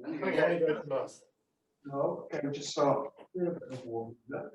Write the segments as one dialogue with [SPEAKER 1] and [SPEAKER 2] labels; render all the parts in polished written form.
[SPEAKER 1] Okay, go first.
[SPEAKER 2] Okay, we'll just start with a bit of warm up.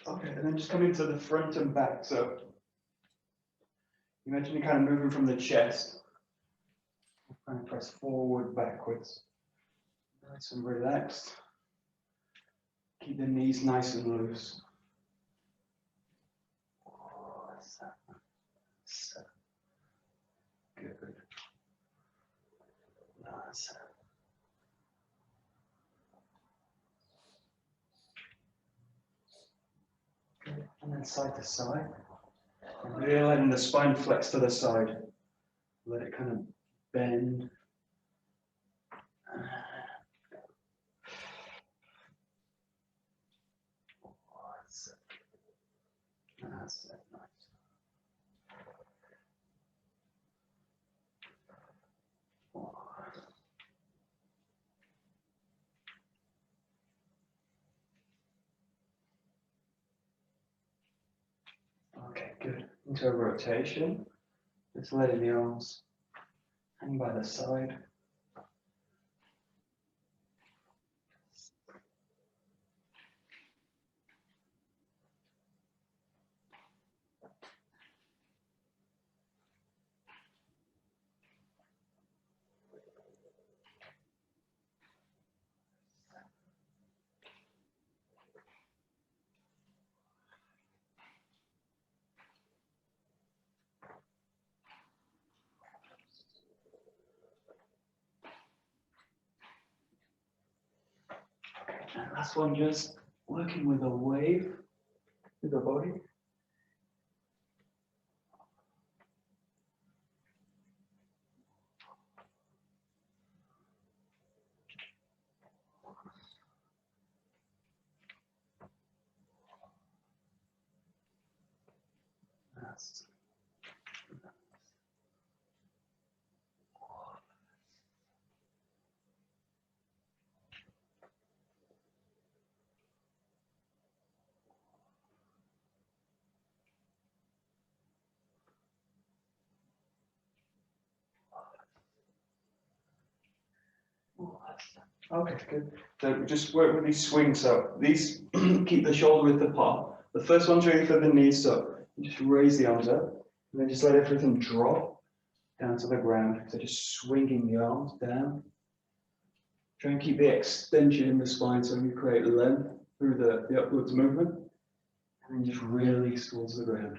[SPEAKER 2] Okay, and then just coming to the front and back. So imagine you're kind of moving from the chest. Kind of press forward, backwards. Nice and relaxed. Keep the knees nice and loose. Good. Nice. Good. And then side to side. And really letting the spine flex to the side. Let it kind of bend. That's it. Nice. Okay, good. Into a rotation. Just letting the arms hang by the side. And last one, just working with a wave with the body. That's okay, good. So we just work with these swings. So these keep the shoulder width apart. The first one's really for the knees. So you just raise the arms up and then just let everything drop down to the ground. So just swinging the arms down. Try and keep the extension in the spine so you create length through the upwards movement. And then just release towards the ground.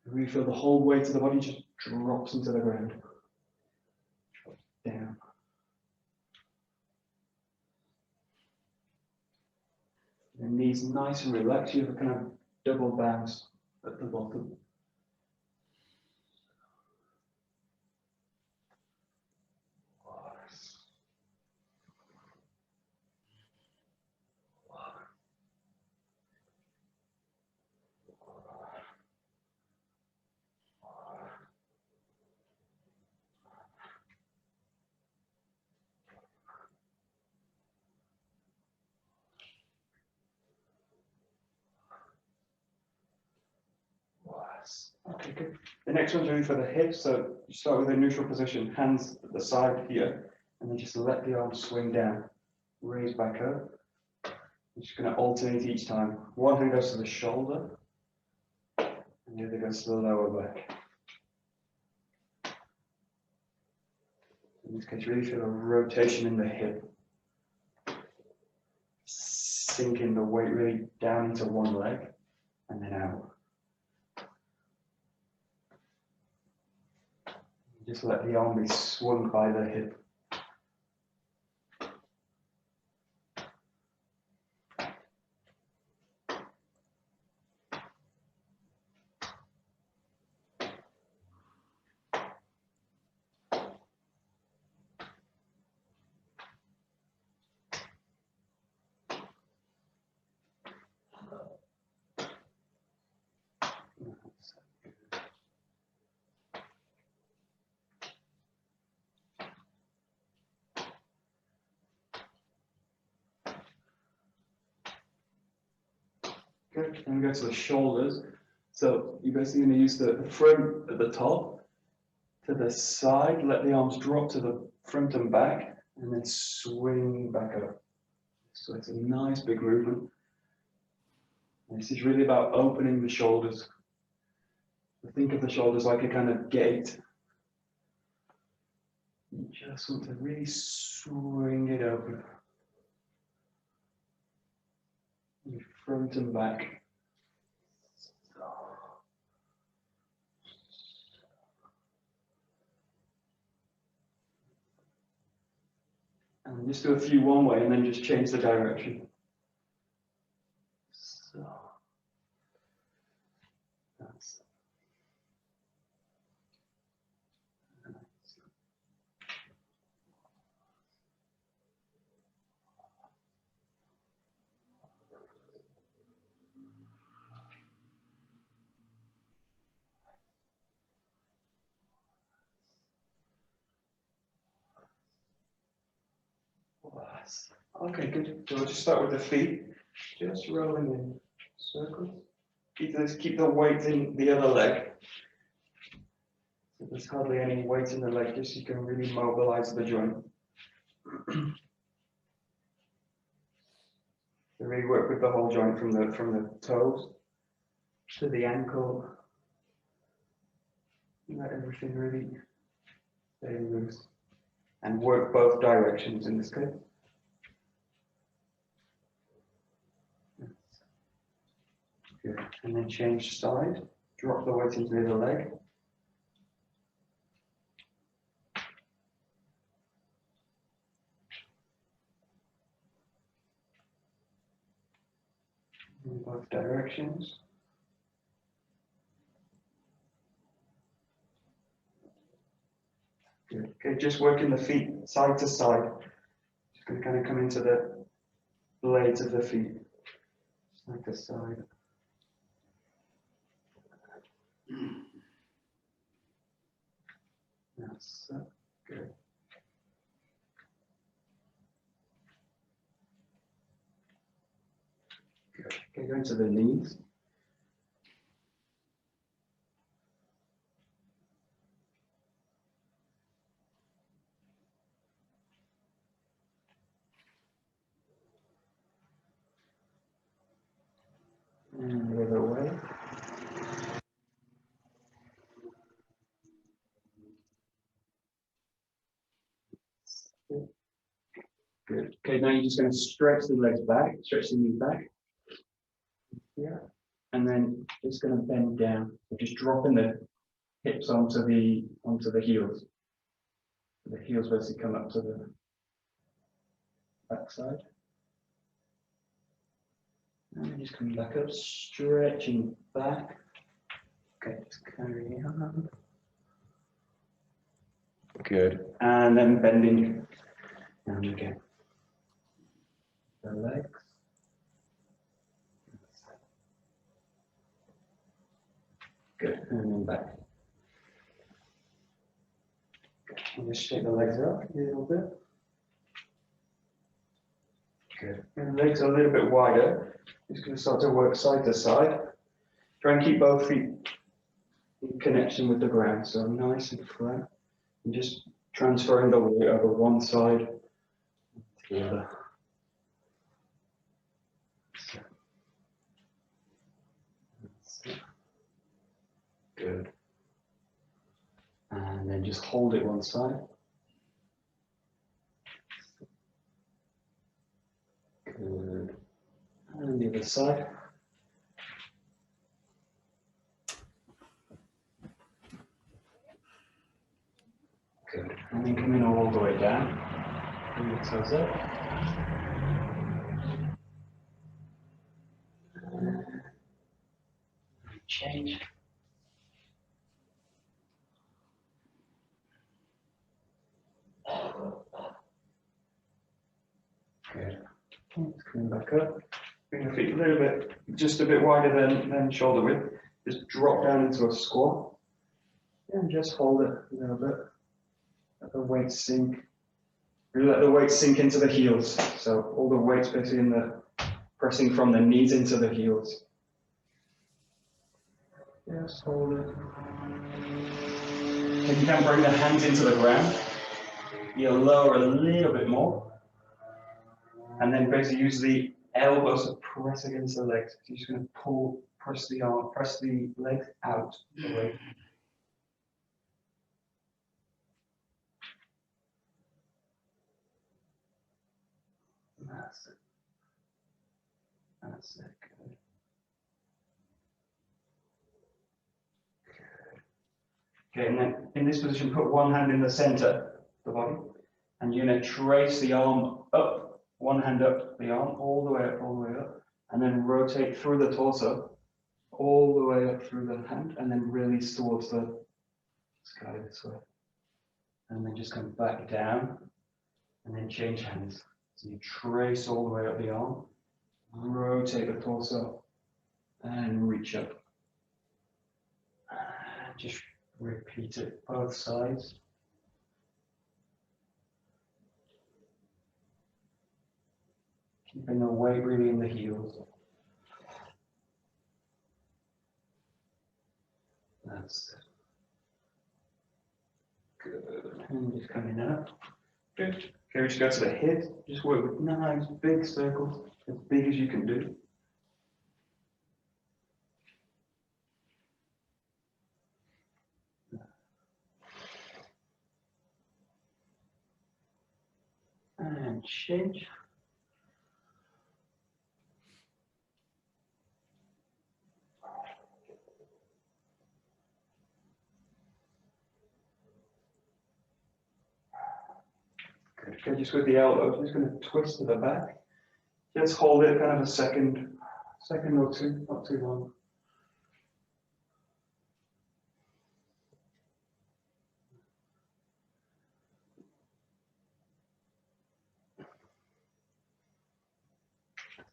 [SPEAKER 2] Really feel the whole weight of the body just drops into the ground. Down. The knees nice and relaxed. You have a kind of double bounce at the bottom. Okay, good. The next one's really for the hips. So you start with a neutral position, hands at the side here, and then just let the arms swing down. Raise back up. You're just going to alternate each time. One hand goes to the shoulder, and the other goes to the lower back. In this case, really feel a rotation in the hip. Sinking the weight really down into one leg, and then out. Just let the arm be swung by the hip. Good, and we go to the shoulders. So you're basically going to use the front at the top to the side, let the arms drop to the front and back, and then swing back up. So it's a nice big movement. And this is really about opening the shoulders. Think of the shoulders like a kind of gate. You just want to really swing it open. Front and back. And just do a few one way and then just change the direction. So that's okay, good. So we'll just start with the feet, just rolling in circles. Keep the weight in the other leg. So there's hardly any weight in the leg, just so you can really mobilize the joint. So really work with the whole joint from the toes to the ankle. Let everything really stay loose. And work both directions in this case. Good. And then change side. Drop the weight into the other leg. In both directions. Good. Okay, just working the feet side to side. Just going to kind of come into the blades of the feet. Side to side. That's good. Good. Okay, going to the knees. And the other way. Good. Okay, now you're just going to stretch the legs back, stretch the knees back. Yeah. And then just going to bend down. So just dropping the hips onto the heels. The heels basically come up to the back side. And then just coming back up, stretching back. Okay, just carry on. Good. And then bending down again. The legs. Good. And then back. Good. And just shake the legs up a little bit. Good. And the legs are a little bit wider. Just going to start to work side to side. Try and keep both feet in connection with the ground, so nice and flat. And just transferring the weight over one side to the other. Good. And then just hold it one side. Good. And the other side. Good. And then coming all the way down. Bring the toes up. Change. Good. Coming back up. Bring the feet a little bit, just a bit wider than shoulder width. just drop down into a squat and just hold it a little bit. Let the weight sink. Really let the weight sink into the heels. So all the weight's basically in the pressing from the knees into the heels. Just hold it. If you can bring the hands into the ground, you lower a little bit more. And then basically use the elbows to press against the legs. So you're just going to press the arm, press the legs out away. That's it. That's it. Good. Okay, and then in this position, put one hand in the center of the body, and you're going to trace the arm up, one hand up the arm, all the way up, and then rotate through the torso, all the way up through the hand, and then release towards the sky this way. And then just come back down, and then change hands. So you trace all the way up the arm, rotate the torso, and reach up. Just repeat it both sides. Keeping the weight really in the heels. That's it. Good. And just coming up. Good. Okay, we just go to the hip. Just work with nice big circles, as big as you can do. And change. Good. Okay, just with the elbows, just going to twist to the back. Just hold it kind of a second or two, not too long.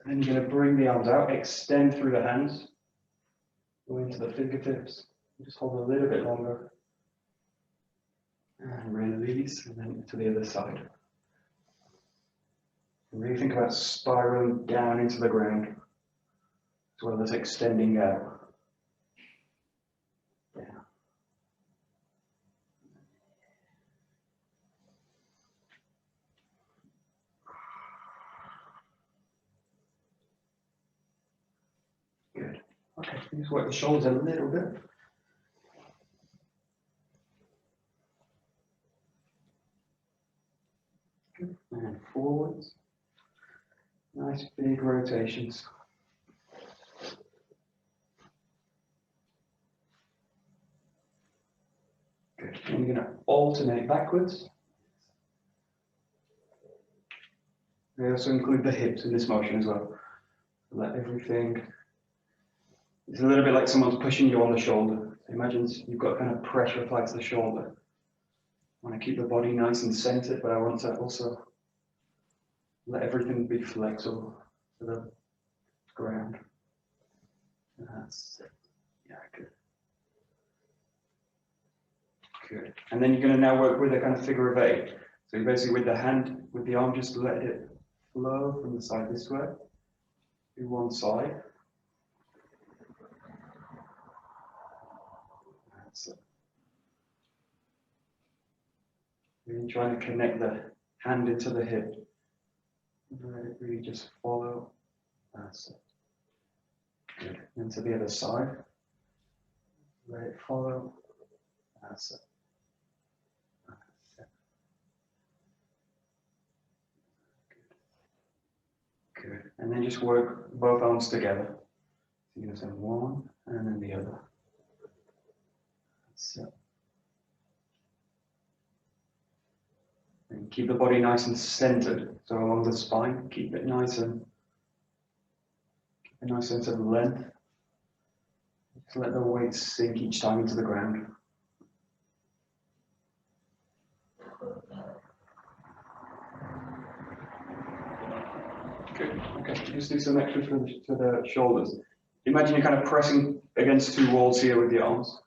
[SPEAKER 2] And then you're going to bring the arms out, extend through the hands, go into the fingertips. Just hold a little bit longer. And release, and then to the other side. And really think about spiraling down into the ground, as well as extending out. Yeah. Good. Okay, just work the shoulders a little bit. Good. And forwards. Nice big rotations. Good. And you're going to alternate backwards. We also include the hips in this motion as well. Let everything. It's a little bit like someone's pushing you on the shoulder. Imagine you've got kind of pressure applied to the shoulder. I want to keep the body nice and centered, but I want to also let everything be flexible to the ground. That's it. Yeah, good. Good. And then you're going to now work with a kind of figure of 8. So you basically with the hand, with the arm, just let it flow from the side this way to one side. That's it. Really trying to connect the hand into the hip. Let it really just follow. That's it. Good. And to the other side. Let it follow. That's it. That's it. Good. Good. And then just work both arms together. So you're going to send one and then the other. That's it. And keep the body nice and centered. So along the spine, keep it nice and a nice sense of length. Just let the weight sink each time into the ground. Good. Okay, just do some extra to the shoulders. Imagine you're kind of pressing against two walls here with the arms.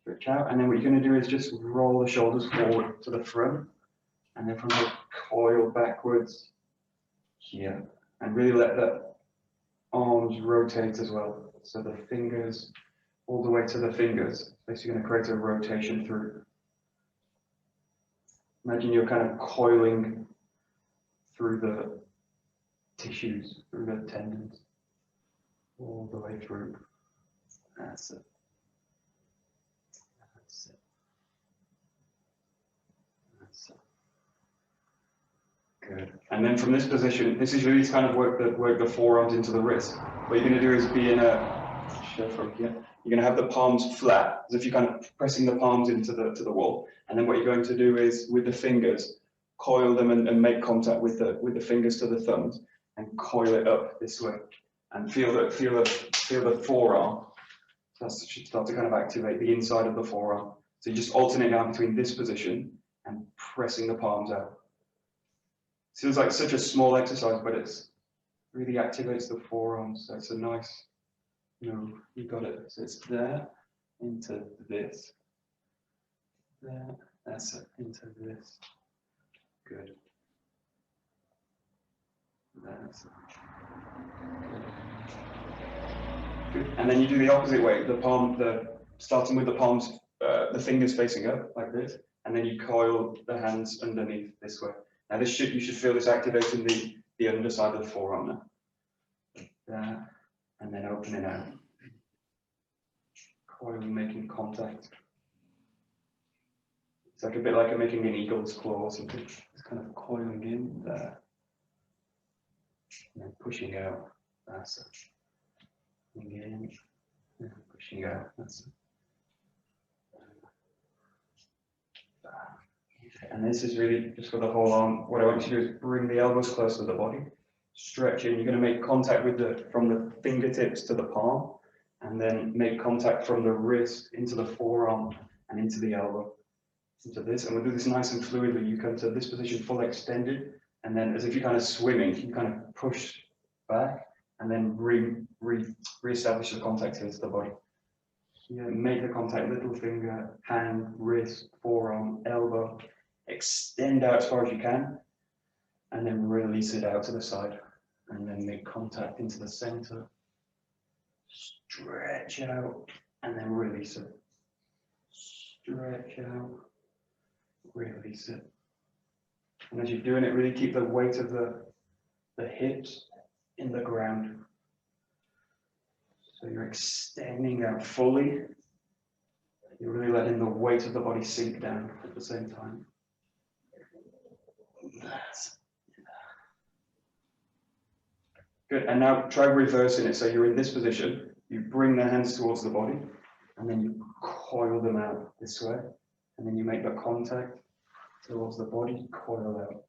[SPEAKER 2] Stretch out, and then what you're going to do is just roll the shoulders forward to the front, and then from the coil backwards here, and really let the arms rotate as well. So the fingers, all the way to the fingers. Basically going to create a rotation through. Imagine you're kind of coiling through the tissues, through the tendons, all the way through. That's it. That's it. That's it. Good. And then from this position, this is really to kind of work the forearms into the wrist. What you're going to do is be in a show from here. You're going to have the palms flat, as if you're kind of pressing the palms into the wall. And then what you're going to do is with the fingers, coil them and make contact with the fingers to the thumbs, and coil it up this way, and feel the forearm. That should start to kind of activate the inside of the forearm. So you just alternate now between this position and pressing the palms out. Feels like such a small exercise, but it's really activates the forearms. So it's a nice move. You got it. So it's there into this. There. That's it. Into this. Good. That's it. Good. And then you do the opposite way. Starting with the palms, the fingers facing up like this, and then you coil the hands underneath this way. Now you should feel this activating the underside of the forearm now. There, and then opening out. Coiling, making contact. It's like a bit like making an eagle's claw or something. It's kind of coiling in there. And then pushing out. That's it. In, and pushing out. That's it. And this is really just for the whole arm. What I want you to do is bring the elbows close to the body, stretch it. You're going to make contact from the fingertips to the palm, and then make contact from the wrist into the forearm and into the elbow, into this. And we'll do this nice and fluidly. You come to this position full extended, and then as if you're kind of swimming, you kind of push back, and then re-establish the contact into the body. Here, make the contact, little finger, hand, wrist, forearm, elbow. Extend out as far as you can, and then release it out to the side, and then make contact into the center. Stretch out, and then release it. Stretch out, release it. And as you're doing it, really keep the weight of the hips in the ground. So you're extending out fully. You're really letting the weight of the body sink down at the same time. That's good. And now try reversing it. So you're in this position. You bring the hands towards the body, and then you coil them out this way. And then you make the contact towards the body, coil out.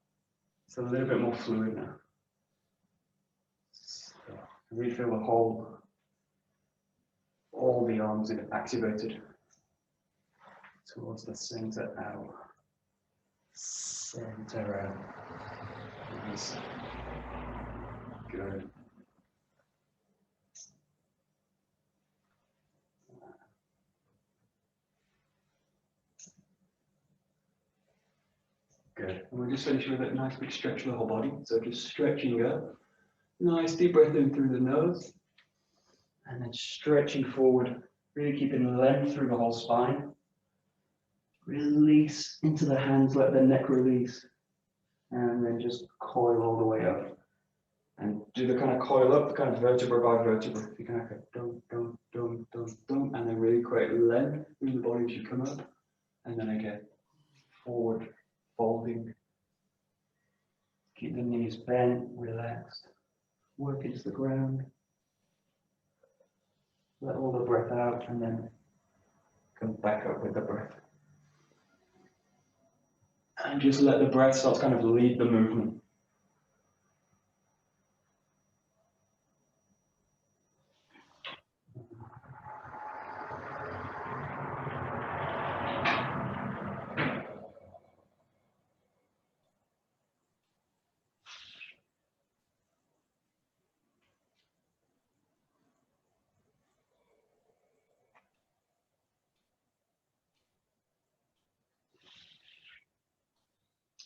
[SPEAKER 2] It's a little bit more fluid now. So really feel all the arms are activated towards the center out. Center out. Nice. Good. Good. And we'll just finish with a nice big stretch of the whole body. So just stretching up. Nice deep breath in through the nose. And then stretching forward, really keeping length through the whole spine. Release into the hands, let the neck release. And then just coil all the way up. And do the kind of coil up, the kind of vertebra by vertebra. You kind of go dum, dum, dum, dum, dum, and then really create length through the body as you come up. And then again, forward, folding. Keep the knees bent, relaxed. Work into the ground. Let all the breath out, and then come back up with the breath. And just let the breath start to kind of lead the movement.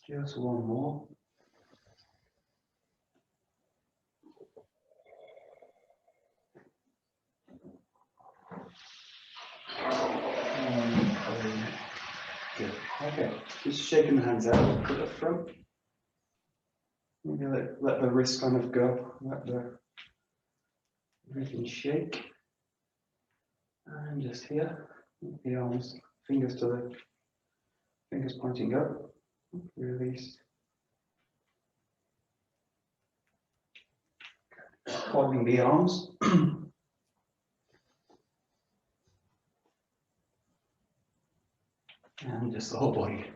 [SPEAKER 2] Just one more. Good. Okay, just shaking the hands out to the front. Maybe let the wrist kind of go, let everything shake. And just here, the arms, fingers to the fingers pointing up. Release. Folding the arms. And just the whole body.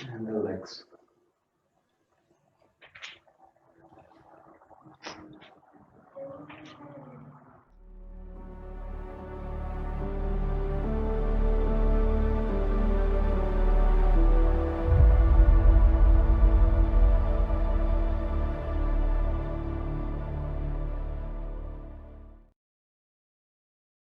[SPEAKER 2] And the legs.